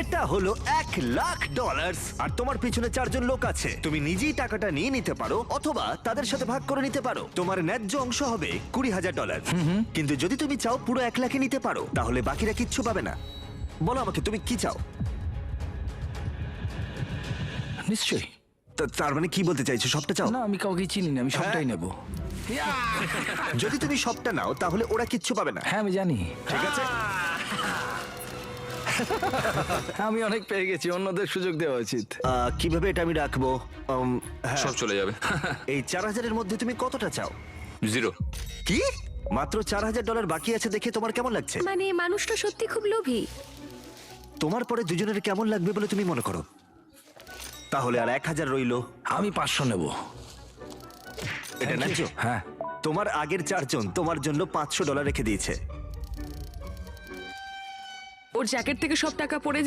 এটা হলো $1,00,000 আর তোমার পিছনে 4 জন লোক আছে। তুমি নিজেই টাকাটা নিয়ে নিতে পারো অথবা তাদের সাথে ভাগ করে নিতে পারো। তোমার ন্যায্য অংশ হবে $20,000। কিন্তু যদি তুমি চাও পুরো 1,00,000 নিতে পারো, তাহলে বাকিরা কিচ্ছু পাবে না। বলো আমাকে তুমি কি চাও। নিশ্চয়ই। তার মানে কি বলতে চাইছো, সবটা চাও? না, আমি কাউকে চিনি না, আমি সবটাই নেব। যদি তুমি সবটা নাও তাহলে ওরা কিচ্ছু পাবে না। হ্যাঁ, আমি জানি। ঠিক আছে, আমি অনেক পেয়ে গেছি, অন্যদের সুযোগ দেওয়া উচিত। কিভাবে এটা আমি রাখবো? হ্যাঁ, সব চলে যাবে। এই 4,000-এর মধ্যে তুমি কতটা চাও? 0। কি মাত্র $4,000 বাকি আছে দেখে তোমার কেমন লাগছে? মানে মানুষটা সত্যি খুব লোভী। তোমার পরে দুজনের কেমন লাগবে বলে তুমি মনে করো? তাহলে আর 1,000 রইলো। আমি 500 নেব। এটা ন্যায্য? হ্যাঁ। তোমার আগের 4 জন তোমার জন্য $500 রেখে দিয়েছে। ওর জ্যাকেট থেকে সব টাকা পড়ে